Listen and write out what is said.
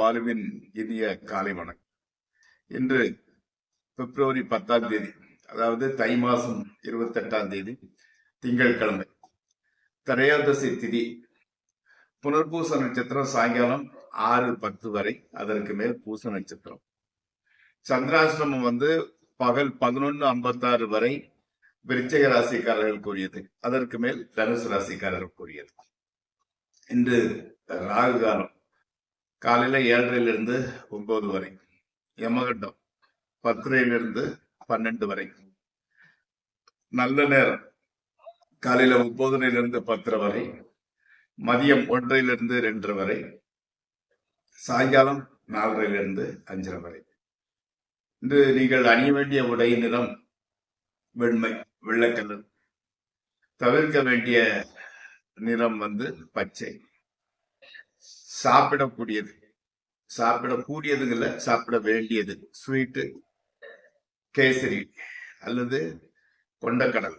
பாலுவின் இனிய காலை வணக்கம். இன்று பிப்ரவரி 10ஆம் தேதி, அதாவது தை மாசம் 28ஆம் தேதி திங்கட்கிழமை, திரையோதசி திதி. புனர்பூச நட்சத்திரம் சாயங்காலம் 6:10 வரை, அதற்கு மேல் பூச நட்சத்திரம். சந்திராசிரமம் பகல் 11:56 வரை விருச்சிக ராசிக்காரர்களுக்குரியது, அதற்கு மேல் தனுசு ராசிக்காரர்களுக்குரியது. இன்று ராகு காலம் காலையில 7:30 9 வரை, யமகண்டம் 10:30 12 வரை, நல்ல நேரம் காலையில 9:30 10 வரை, மதியம் 1:00 2 வரை, சாயங்காலம் 4:30 5 வரை. இன்று நீங்கள் அணிய வேண்டிய உடை நிறம் வெண்மை, வெள்ளைக்கலர். தவிர்க்க வேண்டிய நிறம் பச்சை. சாப்பிடக்கூடியதுல சாப்பிட வேண்டியது ஸ்வீட்டு, கேசரி அல்லது கொண்டக்கடல்